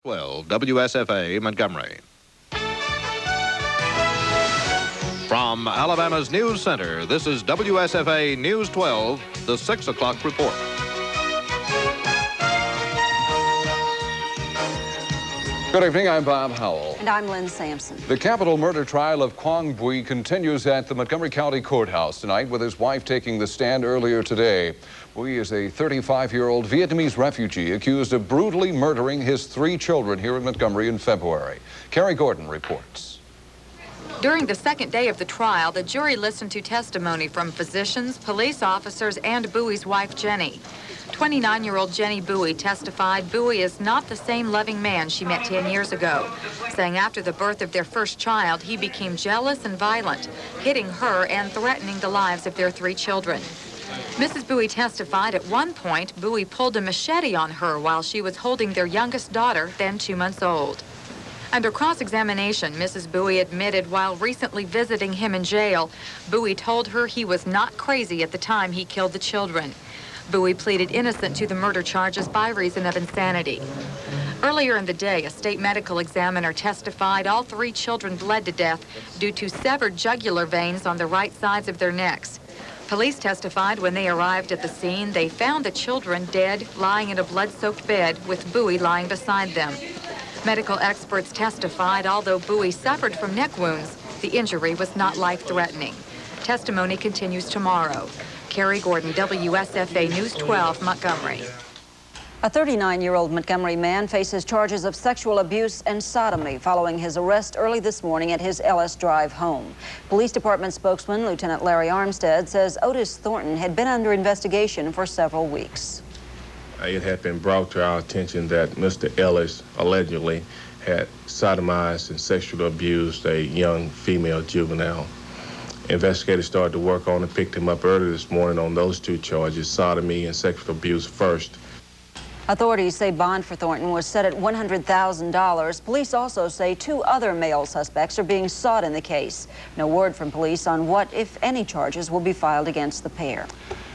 12 WSFA Montgomery. From Alabama's News Center, this is WSFA News 12, the 6 o'clock report. Good evening, I'm Bob Howell. And I'm Lynn Sampson. The capital murder trial of Quang Bui continues at the Montgomery County Courthouse tonight, with his wife taking the stand earlier today. Bui is a 35-year-old Vietnamese refugee accused of brutally murdering his 3 children here in Montgomery in February. Carrie Gordon reports. During the second day of the trial, the jury listened to testimony from physicians, police officers, and Bui's wife, Jenny. 29-year-old Jenny Bui testified Bui is not the same loving man she met 10 years ago, saying after the birth of their first child, he became jealous and violent, hitting her and threatening the lives of their 3 children. Mrs. Bui testified at one point Bui pulled a machete on her while she was holding their youngest daughter, then 2 months old. Under cross-examination, Mrs. Bui admitted while recently visiting him in jail, Bui told her he was not crazy at the time he killed the children. Bui pleaded innocent to the murder charges by reason of insanity. Earlier in the day, a state medical examiner testified all 3 children bled to death due to severed jugular veins on the right sides of their necks. Police testified when they arrived at the scene, they found the children dead, lying in a blood-soaked bed with Bui lying beside them. Medical experts testified although Bui suffered from neck wounds, the injury was not life-threatening. Testimony continues tomorrow. Carrie Gordon, WSFA News 12, Montgomery. A 39-year-old Montgomery man faces charges of sexual abuse and sodomy following his arrest early this morning at his Ellis Drive home. Police Department spokesman Lieutenant Larry Armstead says Otis Thornton had been under investigation for several weeks. It had been brought to our attention that Mr. Ellis allegedly had sodomized and sexually abused a young female juvenile. Investigators started to work on and picked him up early this morning on those 2 charges, sodomy and sexual abuse first. Authorities say bond for Thornton was set at $100,000. Police also say 2 other male suspects are being sought in the case. No word from police on what, if any, charges will be filed against the pair.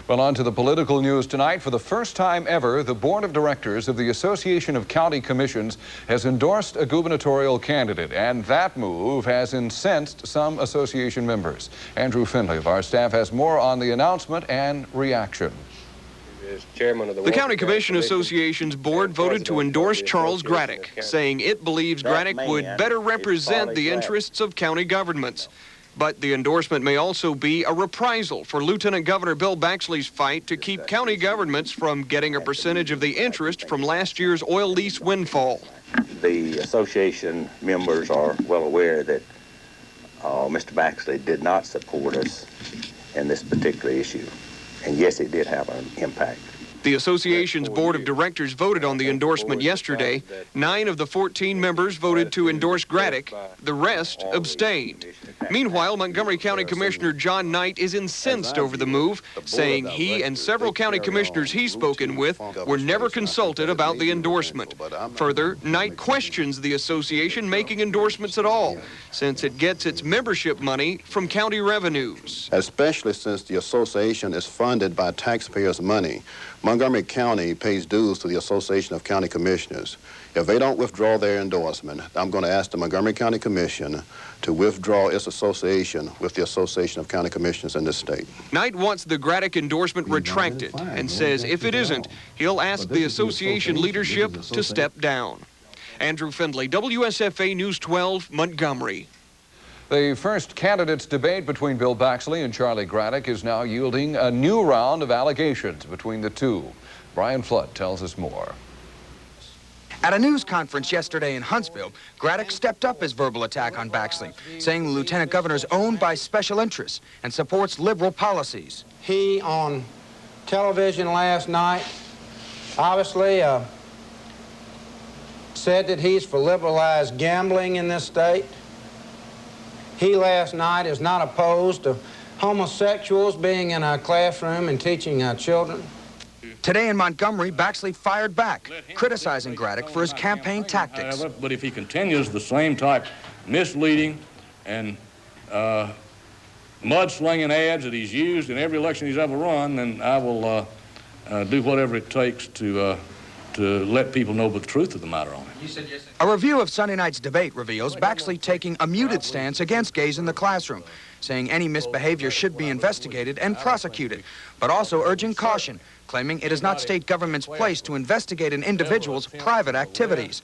Well, on to the political news tonight. For the first time ever, the Board of Directors of the Association of County Commissions has endorsed a gubernatorial candidate, and that move has incensed some association members. Andrew Findlay of our staff has more on the announcement and reaction. The County Commission Association's board voted to endorse Charles Graddick, saying it believes Graddick would better represent the interests of county governments. But the endorsement may also be a reprisal for Lieutenant Governor Bill Baxley's fight to keep county governments from getting a percentage of the interest from last year's oil lease windfall. The association members are well aware that Mr. Baxley did not support us in this particular issue. And yes, it did have an impact. The association's board of directors voted on the endorsement yesterday. 9 of the 14 members voted to endorse Graddick. The rest abstained. Meanwhile, Montgomery County Commissioner John Knight is incensed over the move, saying he and several county commissioners he's spoken with were never consulted about the endorsement. Further, Knight questions the association making endorsements at all, since it gets its membership money from county revenues. Especially since the association is funded by taxpayers' money. Montgomery County pays dues to the Association of County Commissioners. If they don't withdraw their endorsement, I'm going to ask the Montgomery County Commission to withdraw its association with the Association of County Commissioners in this state. Knight wants the Graddick endorsement retracted and says if it isn't, he'll ask the association leadership to step down. Andrew Findlay, WSFA News 12, Montgomery. The first candidates debate between Bill Baxley and Charlie Graddick is now yielding a new round of allegations between the two. Brian Flood tells us more. At a news conference yesterday in Huntsville, Graddick stepped up his verbal attack on Baxley, saying the lieutenant governor is owned by special interests and supports liberal policies. He, on television last night, obviously said that he's for liberalized gambling in this state. He last night is not opposed to homosexuals being in our classroom and teaching our children. Today in Montgomery, Baxley fired back, criticizing Graddick for his campaign tactics. But if he continues the same type misleading and mudslinging ads that he's used in every election he's ever run, then I will do whatever it takes to to let people know the truth of the matter on it. A review of Sunday night's debate reveals Baxley taking a muted stance against gays in the classroom, saying any misbehavior should be investigated and prosecuted, but also urging caution, claiming it is not state government's place to investigate an individual's private activities.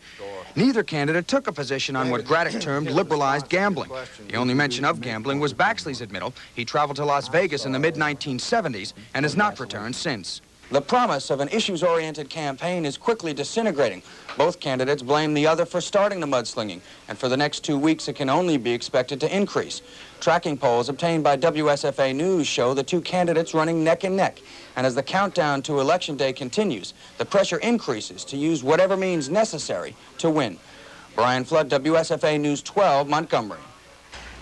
Neither candidate took a position on what Graddick termed liberalized gambling. The only mention of gambling was Baxley's admittal. He traveled to Las Vegas in the mid-1970s and has not returned since. The promise of an issues-oriented campaign is quickly disintegrating. Both candidates blame the other for starting the mudslinging, and for the next 2 weeks it can only be expected to increase. Tracking polls obtained by WSFA News show the two candidates running neck and neck, and as the countdown to Election Day continues, the pressure increases to use whatever means necessary to win. Brian Flood, WSFA News 12, Montgomery.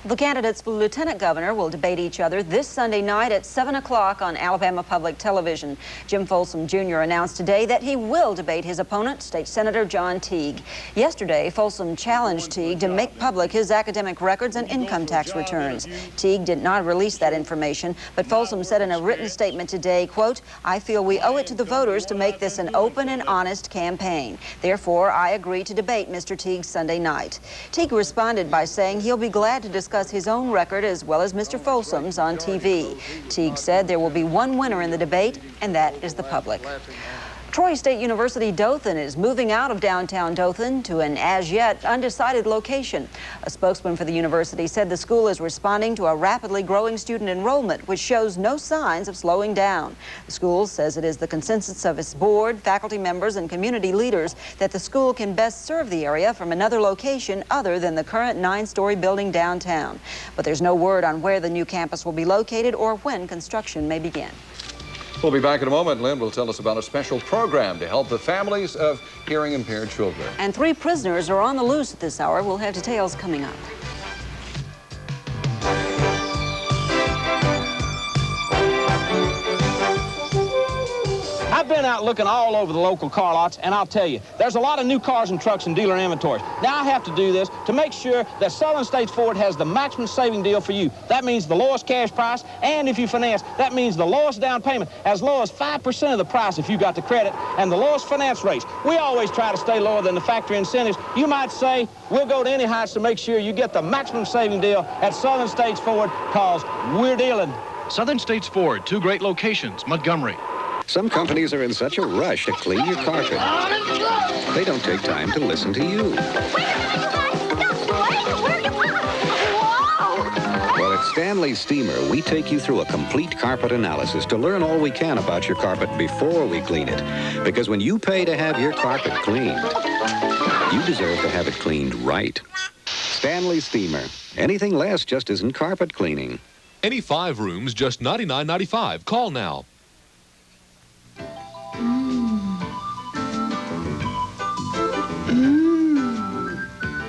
The candidates for lieutenant governor will debate each other this Sunday night at 7 o'clock on Alabama Public Television. Jim Folsom Jr. announced today that he will debate his opponent, State Senator John Teague. Yesterday, Folsom challenged Teague to make public his academic records and income tax returns. Teague did not release that information, but Folsom said in a written statement today, quote, "I feel we owe it to the voters to make this an open and honest campaign. Therefore, I agree to debate Mr. Teague Sunday night." Teague responded by saying he'll be glad to discuss his own record as well as Mr. Folsom's on TV. Teague said there will be one winner in the debate, and that is the public. Troy State University Dothan is moving out of downtown Dothan to an as-yet undecided location. A spokesman for the university said the school is responding to a rapidly growing student enrollment, which shows no signs of slowing down. The school says it is the consensus of its board, faculty members, and community leaders that the school can best serve the area from another location other than the current 9-story building downtown. But there's no word on where the new campus will be located or when construction may begin. We'll be back in a moment. Lynn will tell us about a special program to help the families of hearing-impaired children. And 3 prisoners are on the loose at this hour. We'll have details coming up. I've been out looking all over the local car lots, and I'll tell you, there's a lot of new cars and trucks in dealer inventories. Now I have to do this to make sure that Southern States Ford has the maximum saving deal for you. That means the lowest cash price, and if you finance, that means the lowest down payment, as low as 5% of the price if you got the credit, and the lowest finance rates. We always try to stay lower than the factory incentives. You might say, we'll go to any heights to make sure you get the maximum saving deal at Southern States Ford, because we're dealing. Southern States Ford, 2 great locations, Montgomery. Some companies are in such a rush to clean your carpet, they don't take time to listen to you. Well, at Stanley Steamer, we take you through a complete carpet analysis to learn all we can about your carpet before we clean it. Because when you pay to have your carpet cleaned, you deserve to have it cleaned right. Stanley Steamer. Anything less just isn't carpet cleaning. Any 5 rooms, just $99.95. Call now.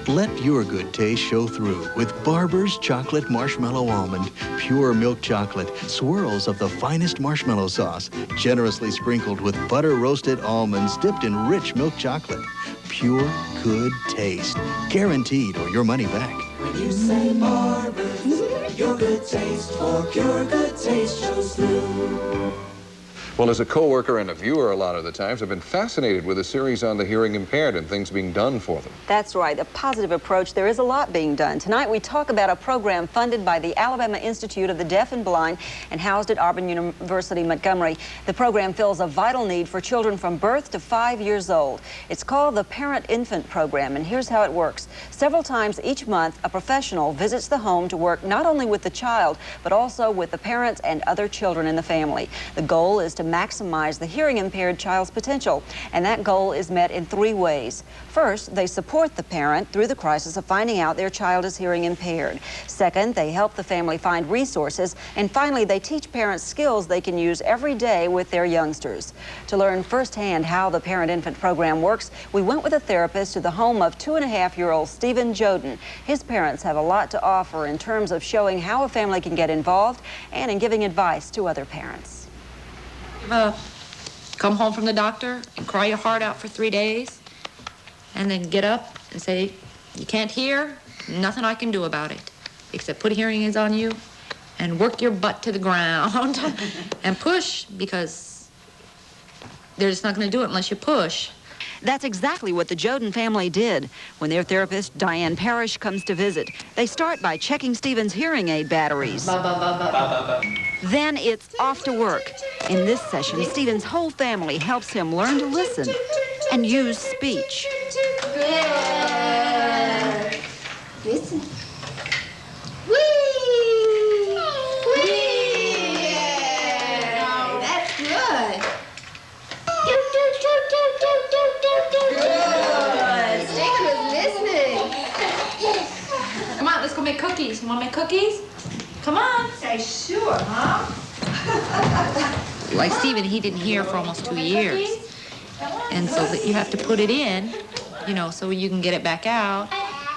Let your good taste show through with Barber's Chocolate Marshmallow Almond. Pure milk chocolate, swirls of the finest marshmallow sauce, generously sprinkled with butter-roasted almonds dipped in rich milk chocolate. Pure good taste. Guaranteed or your money back. When you say Barber's, your good taste for pure good taste shows through. Well, as a co-worker and a viewer a lot of the times, I've been fascinated with a series on the hearing impaired and things being done for them. That's right, a positive approach. There is a lot being done. Tonight we talk about a program funded by the Alabama Institute of the Deaf and Blind and housed at Auburn University, Montgomery. The program fills a vital need for children from birth to 5 years old. It's called the Parent-Infant Program, and here's how it works. Several times each month, a professional visits the home to work not only with the child, but also with the parents and other children in the family. The goal is to maximize the hearing impaired child's potential, and that goal is met in 3 ways. First, they support the parent through the crisis of finding out their child is hearing impaired. Second, they help the family find resources, and finally, they teach parents skills they can use every day with their youngsters. To learn firsthand how the Parent-Infant Program works, we went with a therapist to the home of 2.5-year-old Stephen Joden. His parents have a lot to offer in terms of showing how a family can get involved and in giving advice to other parents. Come home from the doctor and cry your heart out for 3 days, and then get up and say, you can't hear, nothing I can do about it, except put hearing aids on you and work your butt to the ground and push, because they're just not going to do it unless you push. That's exactly what the Joden family did when their therapist, Diane Parrish, comes to visit. They start by checking Stephen's hearing aid batteries. Then it's off to work. In this session, Stephen's whole family helps him learn to listen and use speech. Good. Listen. That's good. Good. Stephen was listening. Come on, let's go make cookies. You want to make cookies? Come on. Say sure, huh? Like Stephen, he didn't hear for almost 2 years. And so that you have to put it in, you know, so you can get it back out.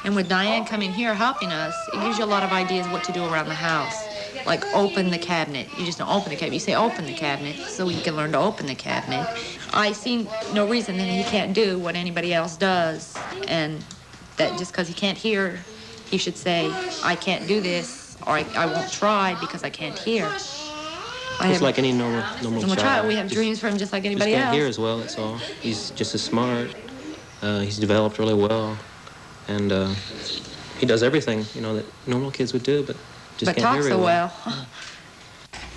And with Diane coming here helping us, it gives you a lot of ideas what to do around the house. Like open the cabinet. You just don't open the cabinet. You say open the cabinet so you can learn to open the cabinet. I see no reason that he can't do what anybody else does. And that just because he can't hear, he should say, I can't do this, or I won't try because I can't hear. It's like any normal child. We have dreams for him just like anybody else. He can't hear as well, that's all. He's just as smart. He's developed really well. And he does everything, you know, that normal kids would do, but just can't hear very well.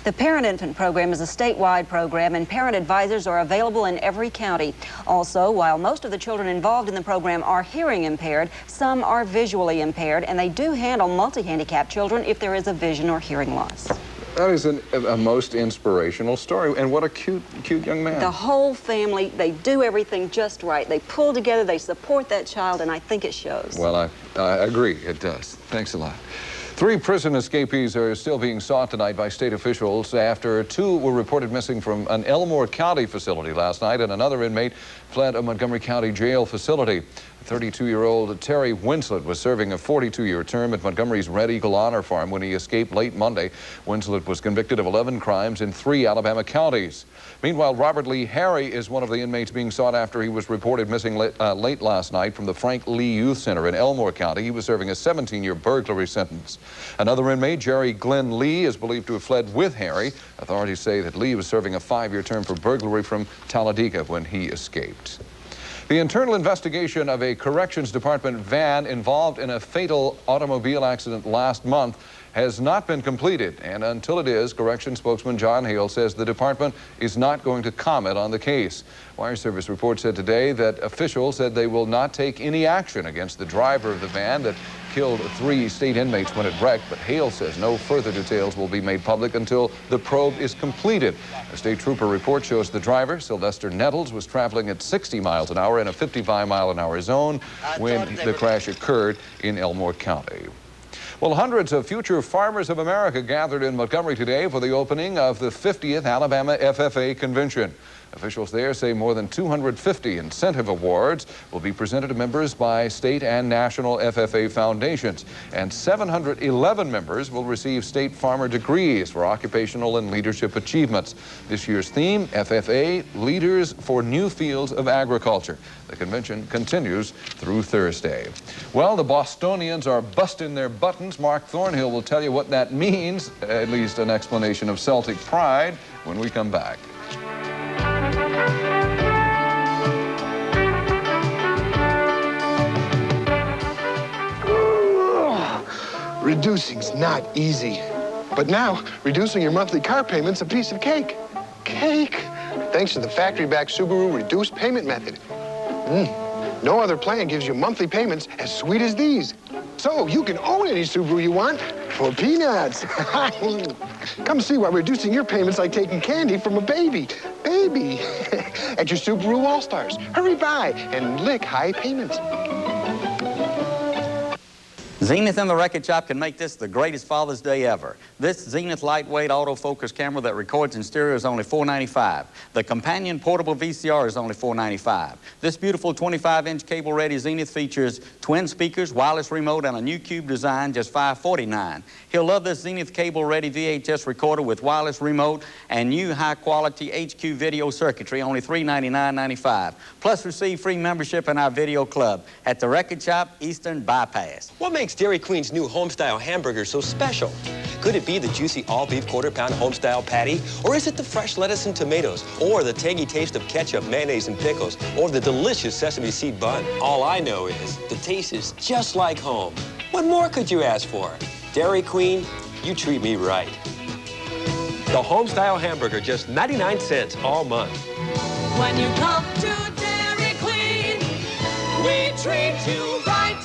The Parent-Infant Program is a statewide program, and parent advisors are available in every county. Also, while most of the children involved in the program are hearing impaired, some are visually impaired, and they do handle multi-handicapped children if there is a vision or hearing loss. That is a most inspirational story, and what a cute young man. The whole family, they do everything just right. They pull together, they support that child, and I think it shows. Well, I agree, it does. Thanks a lot. 3 prison escapees are still being sought tonight by state officials after 2 were reported missing from an Elmore County facility last night, and another inmate fled a Montgomery County jail facility. 32-year-old Terry Winslet was serving a 42-year term at Montgomery's Red Eagle Honor Farm when he escaped late Monday. Winslet was convicted of 11 crimes in 3 Alabama counties. Meanwhile, Robert Lee Harry is one of the inmates being sought after he was reported missing late last night from the Frank Lee Youth Center in Elmore County. He was serving a 17-year burglary sentence. Another inmate, Jerry Glenn Lee, is believed to have fled with Harry. Authorities say that Lee was serving a 5-year term for burglary from Talladega when he escaped. The internal investigation of a Corrections Department van involved in a fatal automobile accident last month has not been completed, and until it is, Corrections spokesman John Hale says the department is not going to comment on the case. Wire Service reports said today that officials said they will not take any action against the driver of the van that killed 3 state inmates when it wrecked, but Hale says no further details will be made public until the probe is completed. A state trooper report shows the driver, Sylvester Nettles, was traveling at 60 miles an hour in a 55-mile-an-hour zone when the crash occurred in Elmore County. Well, hundreds of future farmers of America gathered in Montgomery today for the opening of the 50th Alabama FFA Convention. Officials there say more than 250 incentive awards will be presented to members by state and national FFA foundations, and 711 members will receive state farmer degrees for occupational and leadership achievements. This year's theme, FFA, Leaders for New Fields of Agriculture. The convention continues through Thursday. Well, the Bostonians are busting their buttons. Mark Thornhill will tell you what that means, at least an explanation of Celtic pride, when we come back. Reducing's not easy. But now, reducing your monthly car payment's a piece of cake. Cake! Thanks to the factory-backed Subaru reduced payment method. No other plan gives you monthly payments as sweet as these. So you can own any Subaru you want for peanuts. Come see why reducing your payments like taking candy from a baby. Baby! At your Subaru All-Stars. Hurry by and lick high payments. Zenith in the Record Shop can make this the greatest Father's Day ever. This Zenith lightweight autofocus camera that records in stereo is only $4.95. The companion portable VCR is only $4.95. This beautiful 25-inch cable-ready Zenith features twin speakers, wireless remote, and a new cube design, just $5.49. He'll love this Zenith cable-ready VHS recorder with wireless remote and new high-quality HQ video circuitry, only $399.95. Plus receive free membership in our video club at the Record Shop Eastern Bypass. What makes makes Dairy Queen's new homestyle hamburger so special? Could it be the juicy all-beef quarter-pound homestyle patty? Or is it the fresh lettuce and tomatoes? Or the tangy taste of ketchup, mayonnaise, and pickles? Or the delicious sesame seed bun? All I know is the taste is just like home. What more could you ask for? Dairy Queen, you treat me right. The homestyle hamburger, just 99 cents all month. When you come to Dairy Queen, we treat you right.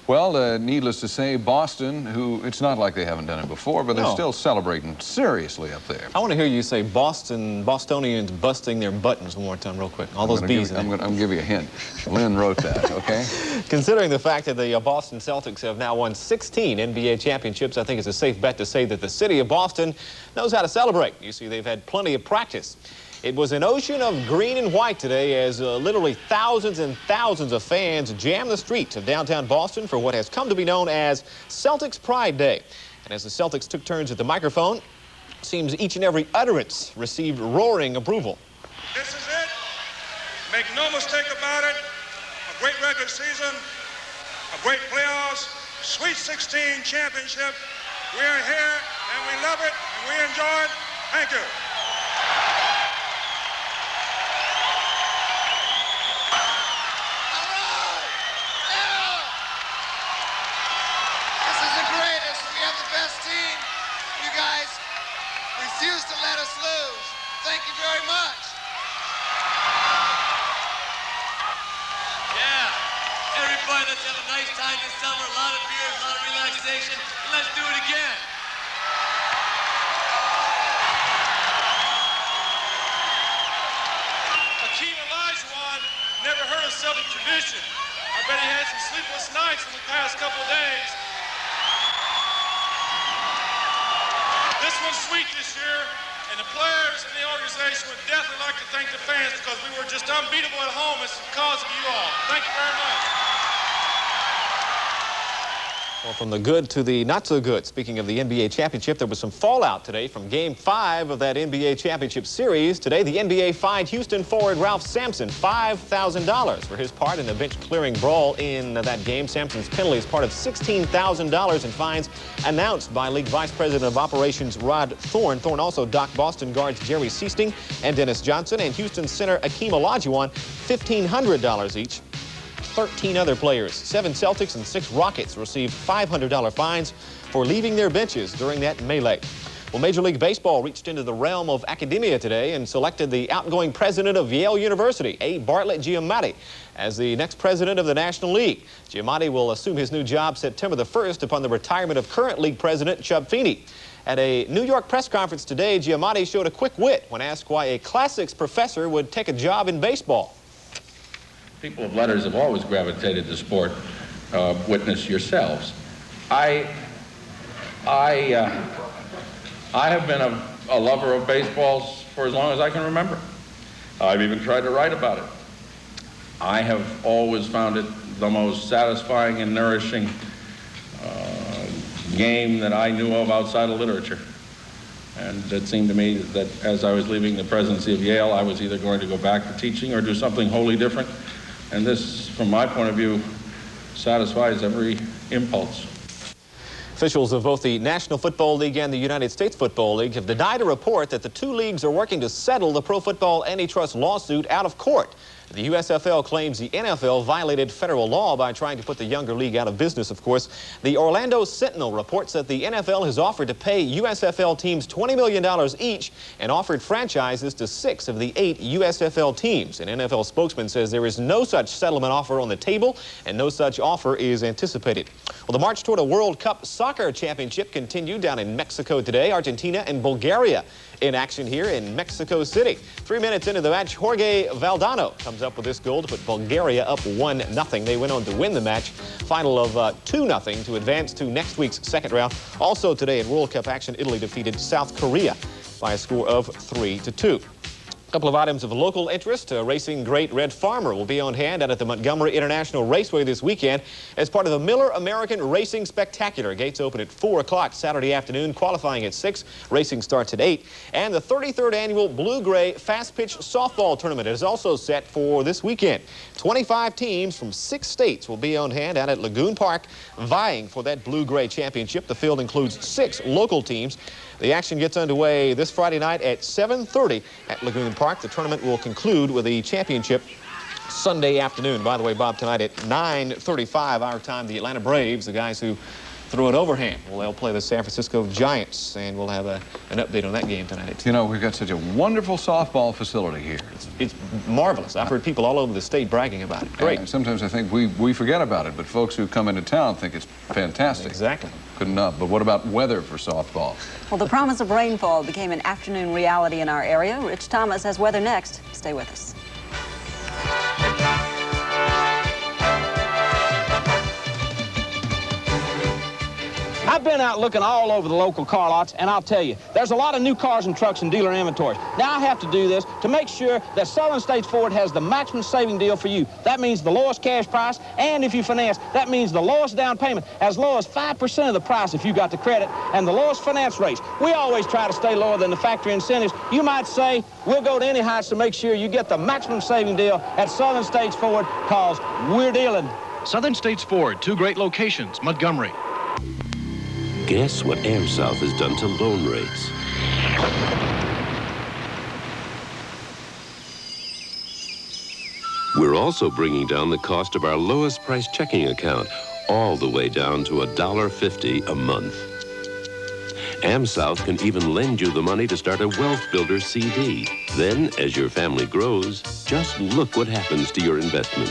Well, needless to say, Boston, who, it's not like they haven't done it before, but they're still celebrating seriously up there. I want to hear you say Bostonians busting their buttons one more time real quick. All those B's in there. I'm going to give you a hint. Lynn wrote that, okay? Considering the fact that the Boston Celtics have now won 16 NBA championships, I think it's a safe bet to say that the city of Boston knows how to celebrate. You see, they've had plenty of practice. It was an ocean of green and white today as literally thousands and thousands of fans jammed the streets of downtown Boston for what has come to be known as Celtics Pride Day. And as the Celtics took turns at the microphone, it seems each and every utterance received roaring approval. This is it. Make no mistake about it. A great regular season, a great playoffs, Sweet 16 championship. We are here and we love it and we enjoy it. Thank you. Refuse to let us lose. Thank you very much. Yeah, everybody, let's have a nice time this summer. A lot of beers, a lot of relaxation, and let's do it again. Hakeem Olajuwon never heard of Celtic tradition. I bet he had some sleepless nights in the past couple of days. This one's sweet this year, and the players and the organization would definitely like to thank the fans because we were just unbeatable at home. It's because of you all. Thank you very much. Well, from the good to the not so good. Speaking of the NBA championship, there was some fallout today from Game 5 of that NBA championship series. Today, the NBA fined Houston forward Ralph Sampson $5,000 for his part in a bench-clearing brawl in that game. Sampson's penalty is part of $16,000 in fines announced by League Vice President of Operations Rod Thorne. Thorne also docked Boston guards Jerry Seasting and Dennis Johnson and Houston center Hakeem Olajuwon $1,500 each. 13 other players, 7 Celtics and 6 Rockets, received $500 fines for leaving their benches during that melee. Well, Major League Baseball reached into the realm of academia today and selected the outgoing president of Yale University, A. Bartlett Giamatti, as the next president of the National League. Giamatti will assume his new job September the 1st upon the retirement of current league president Chub Feeney. At a New York press conference today, Giamatti showed a quick wit when asked why a classics professor would take a job in baseball. People of letters have always gravitated to sport. Witness yourselves. I have been a lover of baseballs for as long as I can remember. I've even tried to write about it. I have always found it the most satisfying and nourishing game that I knew of outside of literature. And it seemed to me that as I was leaving the presidency of Yale, I was either going to go back to teaching or do something wholly different. And this, from my point of view, satisfies every impulse. Officials of both the National Football League and the United States Football League have denied a report that the two leagues are working to settle the pro football antitrust lawsuit out of court. The USFL claims the NFL violated federal law by trying to put the younger league out of business, of course. The Orlando Sentinel reports that the NFL has offered to pay USFL teams $20 million each and offered franchises to 6 of the 8 USFL teams. An NFL spokesman says there is no such settlement offer on the table and no such offer is anticipated. Well, the march toward a World Cup Soccer Championship continued down in Mexico today. Argentina and Bulgaria in action here in Mexico City. 3 minutes into the match, Jorge Valdano comes up with this goal to put Bulgaria up 1-0. They went on to win the match, final of 2-0 to advance to next week's second round. Also today in World Cup action, Italy defeated South Korea by a score of 3-2. couple of items of local interest. Racing great Red Farmer will be on hand out at the Montgomery International Raceway this weekend as part of the Miller American Racing Spectacular. Gates open at 4 o'clock Saturday afternoon, qualifying at 6. Racing starts at 8. And the 33rd annual Blue-Gray Fast Pitch Softball Tournament is also set for this weekend. 25 teams from 6 states will be on hand out at Lagoon Park, vying for that Blue-Gray championship. The field includes 6 local teams. The action gets underway this Friday night at 7:30 at Lagoon Park. The tournament will conclude with the championship Sunday afternoon. By the way, Bob, tonight at 9:35 our time, the Atlanta Braves, the guys who threw it overhand, well, they'll play the San Francisco Giants, and we'll have an update on that game tonight. You know, we've got such a wonderful softball facility here. It's marvelous. I've heard people all over the state bragging about it. Great. And sometimes I think we forget about it, but folks who come into town think it's fantastic. Exactly. Good enough. But what about weather for softball? Well, the promise of rainfall became an afternoon reality in our area. Rich Thomas has weather next. Stay with us. I've been out looking all over the local car lots, and I'll tell you, there's a lot of new cars and trucks in dealer inventories. Now I have to do this to make sure that Southern States Ford has the maximum saving deal for you. That means the lowest cash price, and if you finance, that means the lowest down payment, as low as 5% of the price if you got the credit, and the lowest finance rates. We always try to stay lower than the factory incentives. You might say, we'll go to any heights to make sure you get the maximum saving deal at Southern States Ford, because we're dealing. Southern States Ford, 2 great locations, Montgomery. Guess what AmSouth has done to loan rates? We're also bringing down the cost of our lowest price checking account, all the way down to $1.50 a month. AmSouth can even lend you the money to start a Wealth Builder CD. Then, as your family grows, just look what happens to your investment.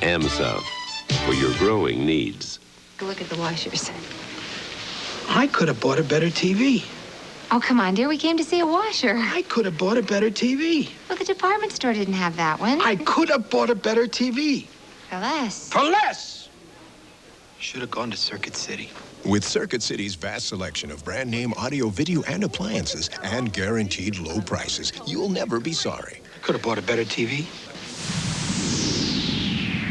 AmSouth, for your growing needs. Look at the washers. I could have bought a better TV. Oh, come on, dear. We came to see a washer. I could have bought a better TV. Well, the department store didn't have that one. I could have bought a better TV. For less. For less! Should have gone to Circuit City. With Circuit City's vast selection of brand name audio, video, and appliances, and guaranteed low prices, you'll never be sorry. I could have bought a better TV.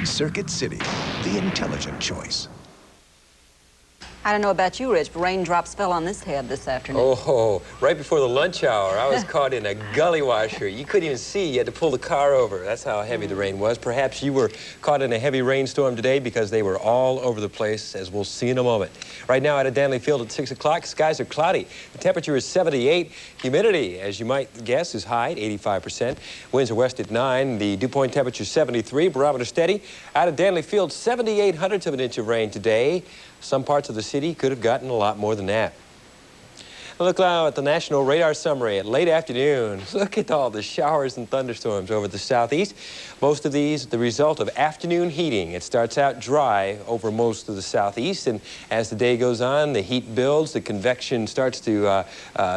Circuit City, the intelligent choice. I don't know about you, Rich, but raindrops fell on this head this afternoon. Oh, right before the lunch hour, I was caught in a gully washer. You couldn't even see. You had to pull the car over. That's how heavy the rain was. Perhaps you were caught in a heavy rainstorm today because they were all over the place, as we'll see in a moment. Right now out at Danley Field at 6 o'clock, skies are cloudy. The temperature is 78. Humidity, as you might guess, is high at 85%. Winds are west at 9. The dew point temperature 73. Barometer steady. Out at Danley Field, 78/100ths of an inch of rain today. Some parts of the city could have gotten a lot more than that. Look now at the National Radar Summary at late afternoon. Look at all the showers and thunderstorms over the southeast. Most of these the result of afternoon heating. It starts out dry over most of the southeast, and as the day goes on, the heat builds, the convection starts to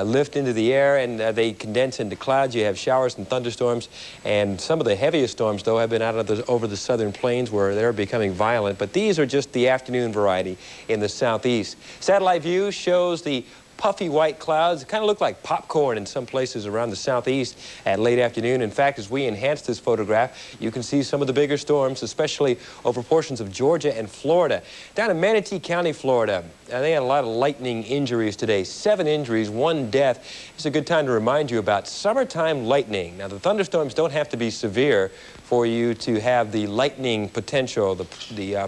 lift into the air, and they condense into clouds. You have showers and thunderstorms, and some of the heaviest storms, though, have been out of over the southern plains where they're becoming violent, but these are just the afternoon variety in the southeast. Satellite view shows the puffy white clouds. It kind of look like popcorn in some places around the southeast at late afternoon. In fact, as we enhance this photograph, you can see some of the bigger storms, especially over portions of Georgia and Florida. Down in Manatee County, Florida, they had a lot of lightning injuries today. 7 injuries, 1 death. It's a good time to remind you about summertime lightning. Now, the thunderstorms don't have to be severe for you to have the lightning potential, the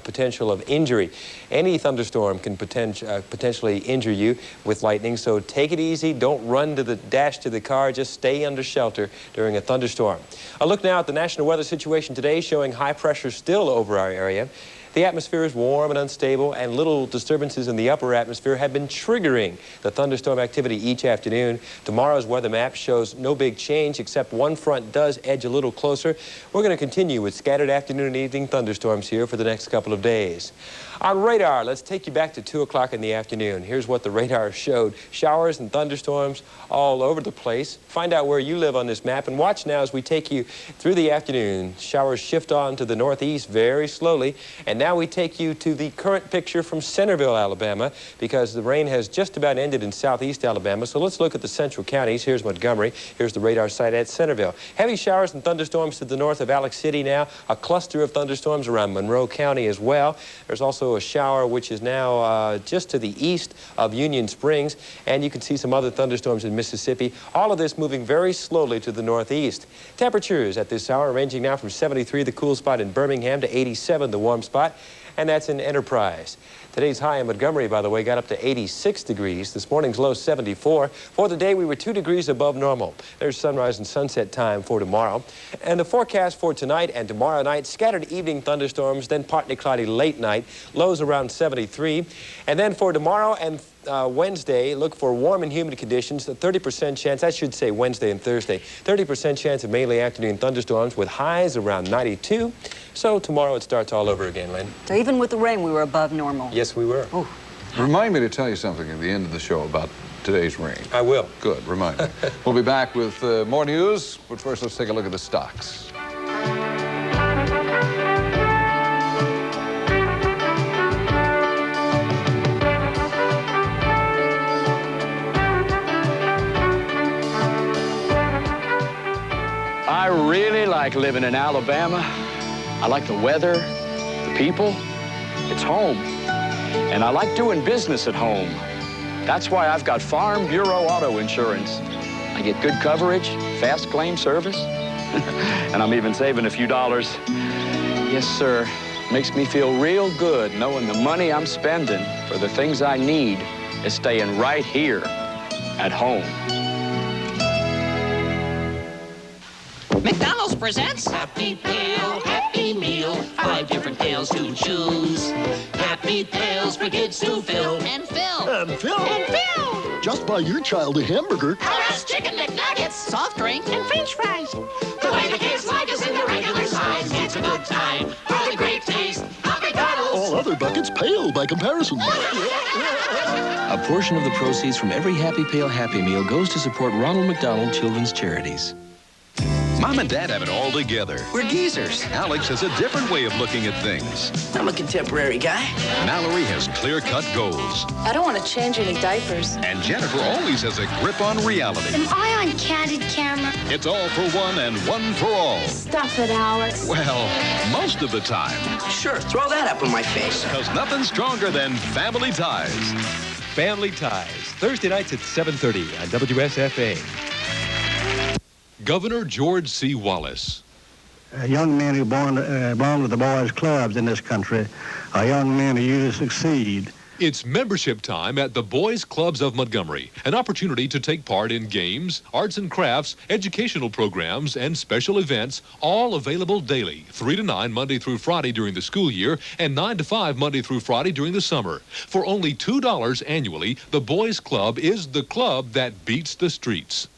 potential of injury. Any thunderstorm can potentially injure you with lightning, so take it easy. Don't run to the dash to the car. Just stay under shelter during a thunderstorm. A look now at the national weather situation today, showing high pressure still over our area. The atmosphere is warm and unstable, and little disturbances in the upper atmosphere have been triggering the thunderstorm activity each afternoon. Tomorrow's weather map shows no big change, except one front does edge a little closer. We're going to continue with scattered afternoon and evening thunderstorms here for the next couple of days. On radar, let's take you back to 2 o'clock in the afternoon. Here's what the radar showed. Showers and thunderstorms all over the place. Find out where you live on this map and watch now as we take you through the afternoon. Showers shift on to the northeast very slowly, and now now we take you to the current picture from Centerville, Alabama, because the rain has just about ended in southeast Alabama. So let's look at the central counties. Here's Montgomery. Here's the radar site at Centerville. Heavy showers and thunderstorms to the north of Alex City now. A cluster of thunderstorms around Monroe County as well. There's also a shower which is now just to the east of Union Springs, and you can see some other thunderstorms in Mississippi. All of this moving very slowly to the northeast. Temperatures at this hour ranging now from 73, the cool spot in Birmingham, to 87, the warm spot, and that's in Enterprise. Today's high in Montgomery, by the way, got up to 86 degrees. This morning's low, 74. For the day, we were 2 degrees above normal. There's sunrise and sunset time for tomorrow. And the forecast for tonight and tomorrow night, scattered evening thunderstorms, then partly cloudy late night, lows around 73. And then for tomorrow and Wednesday, look for warm and humid conditions, a 30% chance, I should say Wednesday and Thursday, 30% chance of mainly afternoon thunderstorms with highs around 92. So tomorrow it starts all over again, Lynn. So even with the rain, we were above normal. Yes, we were. Ooh. Remind me to tell you something at the end of the show about today's rain. I will. Good, remind me. We'll be back with more news, but first let's take a look at the stocks. I really like living in Alabama. I like the weather, the people. It's home. And I like doing business at home. That's why I've got Farm Bureau Auto Insurance. I get good coverage, fast claim service, and I'm even saving a few dollars. Yes, sir. Makes me feel real good knowing the money I'm spending for the things I need is staying right here at home. McDonald's presents Happy Pail, Happy Meal. 5 different pails to choose. Happy Pails for kids to fill. And fill. And fill. And fill. Just buy your child a hamburger. Carrots, chicken McNuggets, soft drink, and French fries. The way the kids like us in the regular size. It's a good time for the great taste of McDonald's. All other buckets pale by comparison. A portion of the proceeds from every Happy Pail Happy Meal goes to support Ronald McDonald Children's Charities. Mom and Dad have it all together. We're geezers. Alex has a different way of looking at things. I'm a contemporary guy. Mallory has clear-cut goals. I don't want to change any diapers. And Jennifer always has a grip on reality. Am I on candid camera? It's all for one and one for all. Stop it, Alex. Well, most of the time. Sure, throw that up in my face. Because nothing's stronger than family ties. Family Ties, Thursday nights at 7:30 on WSFA. Governor George C. Wallace. Young men who belong to the boys' clubs in this country are young men who usually succeed. It's membership time at the Boys Clubs of Montgomery, an opportunity to take part in games, arts and crafts, educational programs, and special events, all available daily, 3 to 9 Monday through Friday during the school year, and 9 to 5 Monday through Friday during the summer. For only $2 annually, the Boys Club is the club that beats the streets.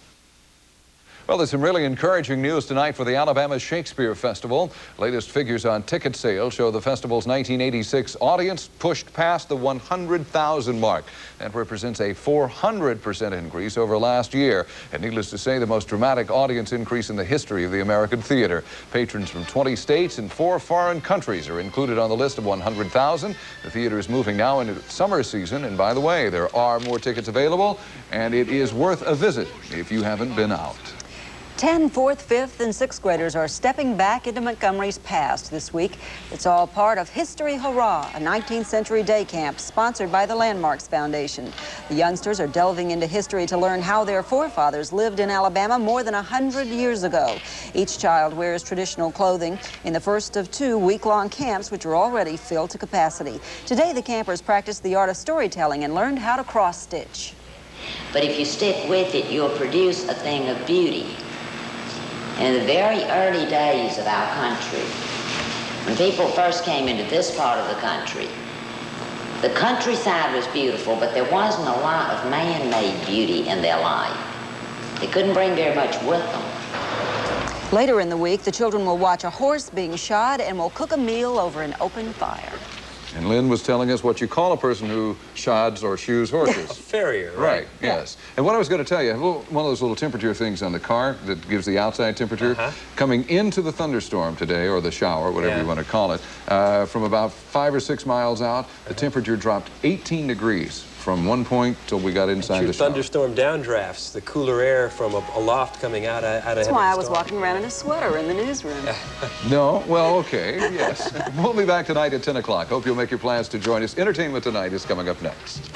Well, there's some really encouraging news tonight for the Alabama Shakespeare Festival. Latest figures on ticket sales show the festival's 1986 audience pushed past the 100,000 mark. That represents a 400% increase over last year. And needless to say, the most dramatic audience increase in the history of the American theater. Patrons from 20 states and 4 foreign countries are included on the list of 100,000. The theater is moving now into its summer season. And by the way, there are more tickets available, and it is worth a visit if you haven't been out. 10 4th, 5th, and 6th graders are stepping back into Montgomery's past this week. It's all part of History Hurrah, a 19th century day camp sponsored by the Landmarks Foundation. The youngsters are delving into history to learn how their forefathers lived in Alabama more than 100 years ago. Each child wears traditional clothing in the first of 2 week-long camps, which are already filled to capacity. Today, the campers practiced the art of storytelling and learned how to cross-stitch. But if you stick with it, you'll produce a thing of beauty. In the very early days of our country, when people first came into this part of the countryside was beautiful, but there wasn't a lot of man-made beauty in their life. They couldn't bring very much with them. Later in the week, the children will watch a horse being shod and will cook a meal over an open fire. And Lynn was telling us what you call a person who shods or shoes horses. A farrier, right? Yes. And what I was going to tell you, I have one of those little temperature things on the car that gives the outside temperature. Coming into the thunderstorm today, or the shower, whatever you want to call it, from about 5 or 6 miles out, the temperature dropped 18 degrees from one point till we got inside the shower. Thunderstorm downdrafts, the cooler air from a loft coming out of That's why I was walking around in a sweater in the newsroom. No? Well, okay, yes. We'll be back tonight at 10 o'clock. Hope you'll make your plans to join us. Entertainment Tonight is coming up next.